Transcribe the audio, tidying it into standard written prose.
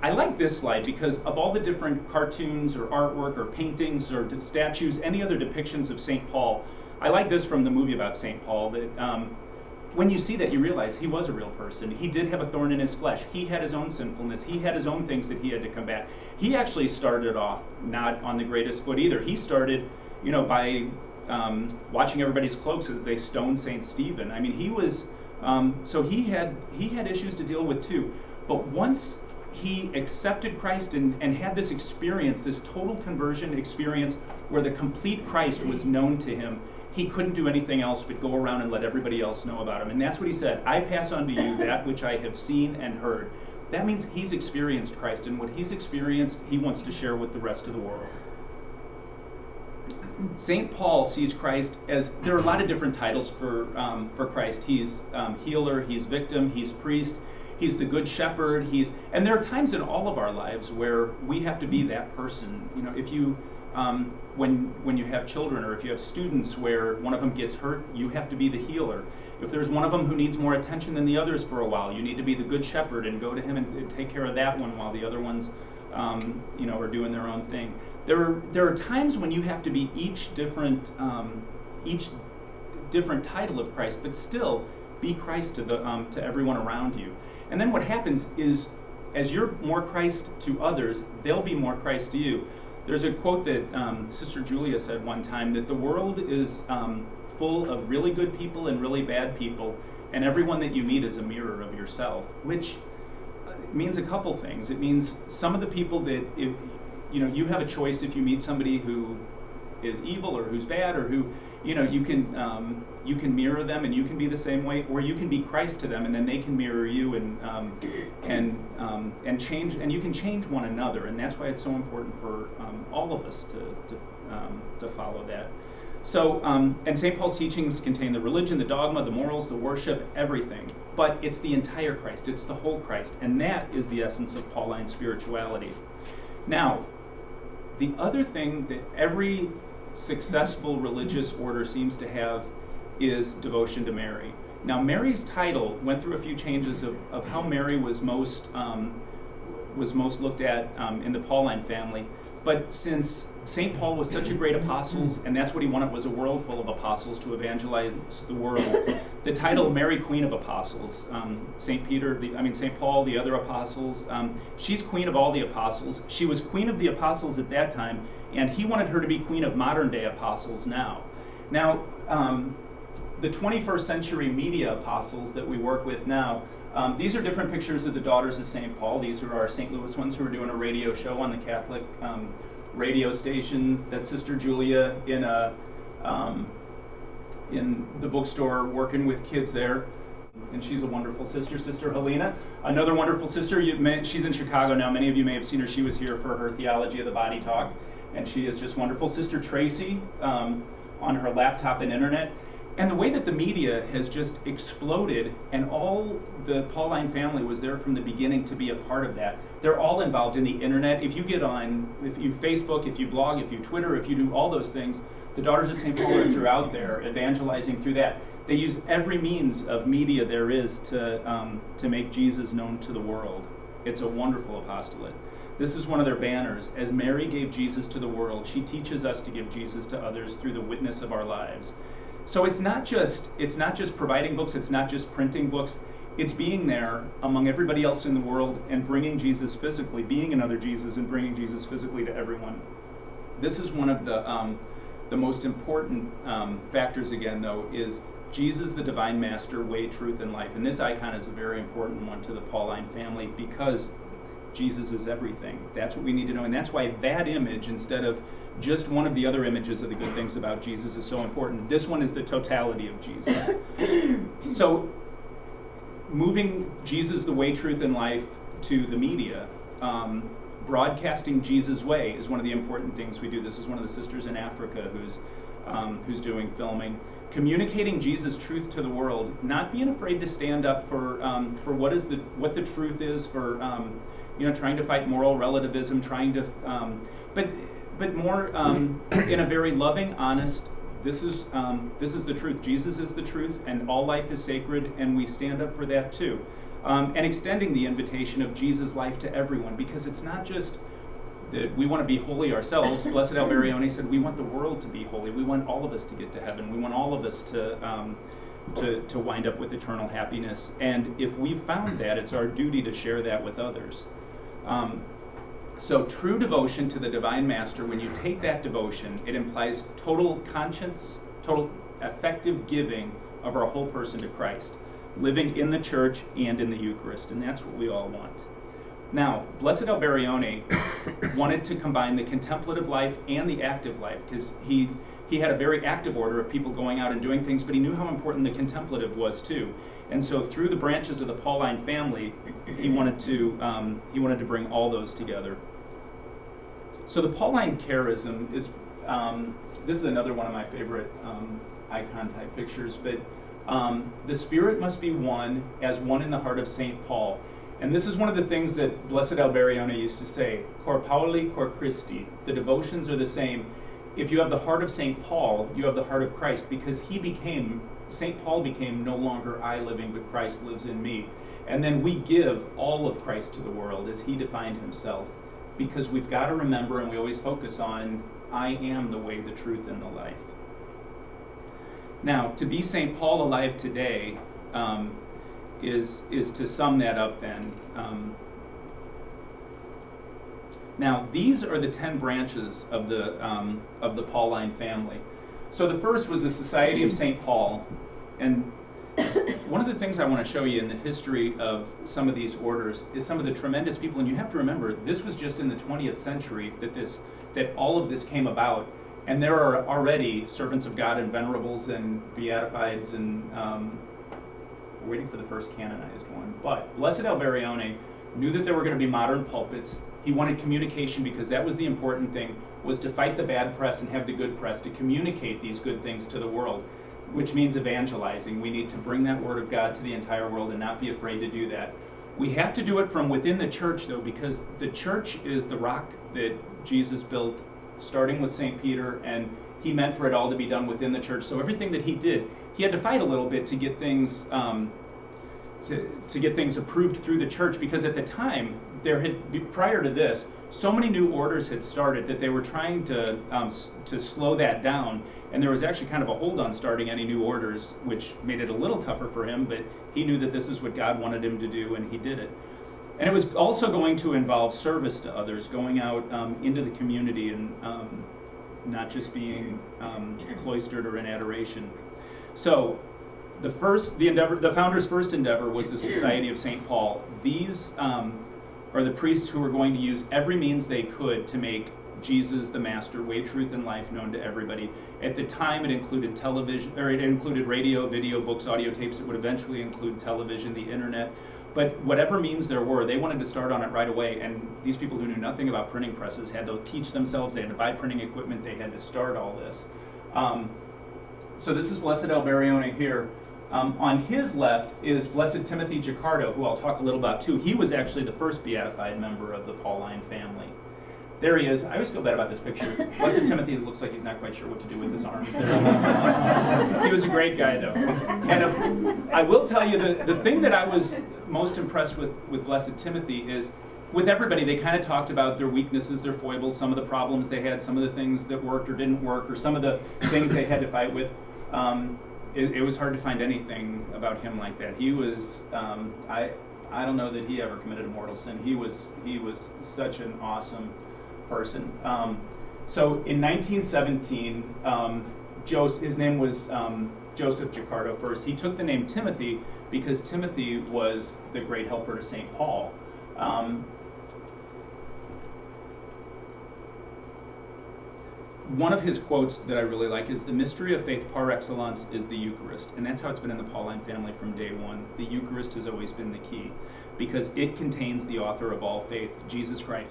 I like this slide because of all the different cartoons or artwork or paintings or statues, any other depictions of St. Paul, I like this from the movie about St. Paul, that when you see that, you realize he was a real person. He did have a thorn in his flesh. He had his own sinfulness. He had his own things that he had to combat. He actually started off not on the greatest foot either. He started, by watching everybody's cloaks as they stoned St. Stephen. I mean, he was, so he had issues to deal with too. But once he accepted Christ and had this experience, this total conversion experience where the complete Christ was known to him, he couldn't do anything else but go around and let everybody else know about him. And that's what he said, I pass on to you that which I have seen and heard. That means he's experienced Christ, and what he's experienced, he wants to share with the rest of the world. St. Paul sees Christ as, there are a lot of different titles for Christ. He's healer, he's victim, he's priest, he's the good shepherd, and there are times in all of our lives where we have to be that person. If you, when you have children or if you have students where one of them gets hurt, you have to be the healer. If there's one of them who needs more attention than the others for a while, you need to be the good shepherd and go to him and take care of that one while the other ones are doing their own thing. There are times when you have to be each different title of Christ, but still be Christ to everyone around you. And then what happens is, as you're more Christ to others, they'll be more Christ to you. There's a quote that Sister Julia said one time, that the world is full of really good people and really bad people, and everyone that you meet is a mirror of yourself, which means a couple things. It means some of the people that, you have a choice if you meet somebody who is evil or who's bad or who, you can mirror them and you can be the same way, or you can be Christ to them and then they can mirror you and change, and you can change one another, and that's why it's so important for all of us to follow that. So, and St. Paul's teachings contain the religion, the dogma, the morals, the worship, everything. But it's the entire Christ, it's the whole Christ, and that is the essence of Pauline spirituality. Now, the other thing that every successful religious order seems to have is devotion to Mary. Now, Mary's title went through a few changes of how Mary was most looked at in the Pauline family. But since St. Paul was such a great apostle, and that's what he wanted, was a world full of apostles to evangelize the world, the title Mary, Queen of Apostles, St. Paul, the other apostles, she's Queen of all the apostles. She was Queen of the apostles at that time, and he wanted her to be Queen of modern day apostles now. Now, the 21st century media apostles that we work with now, these are different pictures of the daughters of St. Paul. These are our St. Louis ones who are doing a radio show on the Catholic radio station. That's Sister Julia in the bookstore working with kids there. And she's a wonderful sister. Sister Helena, another wonderful sister. She's in Chicago now. Many of you may have seen her. She was here for her Theology of the Body talk, and she is just wonderful. Sister Tracy on her laptop and internet. And the way that the media has just exploded, and all the Pauline family was there from the beginning to be a part of that. They're all involved in the internet. If you Facebook, if you blog, if you Twitter, if you do all those things, the Daughters of St. Paul are throughout there, evangelizing through that. They use every means of media there is to make Jesus known to the world. It's a wonderful apostolate. This is one of their banners. As Mary gave Jesus to the world, she teaches us to give Jesus to others through the witness of our lives. So it's not just providing books, it's not just printing books, it's being there among everybody else in the world and bringing Jesus physically, being another Jesus and bringing Jesus physically to everyone. This is one of the most important factors, again, though, is Jesus, the divine master, way, truth, and life. And this icon is a very important one to the Pauline family because Jesus is everything. That's what we need to know, and that's why that image, instead of just one of the other images of the good things about Jesus, is so important. This one is the totality of Jesus. So, moving Jesus, the way, truth, and life to the media, broadcasting Jesus' way is one of the important things we do. This is one of the sisters in Africa who's doing filming. Communicating Jesus' truth to the world, not being afraid to stand up for what the truth is, for trying to fight moral relativism, trying to, but more in a very loving, honest. This is the truth. Jesus is the truth, and all life is sacred, and we stand up for that too. and extending the invitation of Jesus' life to everyone, because it's not just that we want to be holy ourselves. Blessed Alberione said we want the world to be holy. We want all of us to get to heaven. We want all of us to wind up with eternal happiness. And if we've found that, it's our duty to share that with others. So true devotion to the Divine Master, when you take that devotion, it implies total conscience, total effective giving of our whole person to Christ, living in the church and in the Eucharist, and that's what we all want. Now, Blessed Alberione wanted to combine the contemplative life and the active life, because he had a very active order of people going out and doing things, but he knew how important the contemplative was too. And so through the branches of the Pauline family, he wanted to bring all those together. So the Pauline charism is, this is another one of my favorite icon type pictures, but the Spirit must be one as one in the heart of St. Paul. And this is one of the things that Blessed Alberione used to say, Cor Pauli, cor Christi. The devotions are the same. If you have the heart of St. Paul, you have the heart of Christ, because St. Paul became no longer I living, but Christ lives in me. And then we give all of Christ to the world as he defined himself, because we've got to remember, and we always focus on, I am the way, the truth, and the life. Now, to be St. Paul alive today is to sum that up then. Now, these are the 10 branches of the Pauline family. So the first was the Society of St. Paul. And one of the things I want to show you in the history of some of these orders is some of the tremendous people. And you have to remember, this was just in the 20th century that all of this came about. And there are already servants of God and venerables and beatifieds, and we're waiting for the first canonized one. But Blessed Alberione knew that there were going to be modern pulpits. He wanted communication, because that was the important thing, was to fight the bad press and have the good press, to communicate these good things to the world, which means evangelizing. We need to bring that word of God to the entire world and not be afraid to do that. We have to do it from within the church, though, because the church is the rock that Jesus built, starting with St. Peter, and he meant for it all to be done within the church. So everything that he did, he had to fight a little bit to get things to get things approved through the church, because at the time, prior to this, so many new orders had started that they were trying to slow that down, and there was actually kind of a hold on starting any new orders, which made it a little tougher for him, but he knew that this is what God wanted him to do, and he did it. And it was also going to involve service to others, going out into the community and not just being cloistered or in adoration. So the founder's first endeavor was the Society of St. Paul. These are the priests who were going to use every means they could to make Jesus the Master, way, truth, and life known to everybody. At the time, it included television, or it included radio, video, books, audio tapes. It would eventually include television, the internet. But whatever means there were, they wanted to start on it right away. And these people who knew nothing about printing presses had to teach themselves. They had to buy printing equipment. They had to start all this. So this is Blessed Alberione here. On his left is Blessed Timothy Gicardo, who I'll talk a little about too. He was actually the first beatified member of the Pauline family. There he is. I always feel bad about this picture. Blessed Timothy looks like he's not quite sure what to do with his arms. He was a great guy, though. And I will tell you, the thing that I was most impressed with Blessed Timothy is, with everybody, they kind of talked about their weaknesses, their foibles, some of the problems they had, some of the things that worked or didn't work, or some of the things they had to fight with. It was hard to find anything about him like that. He was, I don't know that he ever committed a mortal sin. He was such an awesome person. So in 1917, his name was Joseph Gicardo first. He took the name Timothy because Timothy was the great helper to St. Paul. One of his quotes that I really like is, "The mystery of faith par excellence is the Eucharist." And that's how it's been in the Pauline family from day one. The Eucharist has always been the key, because it contains the author of all faith, Jesus Christ.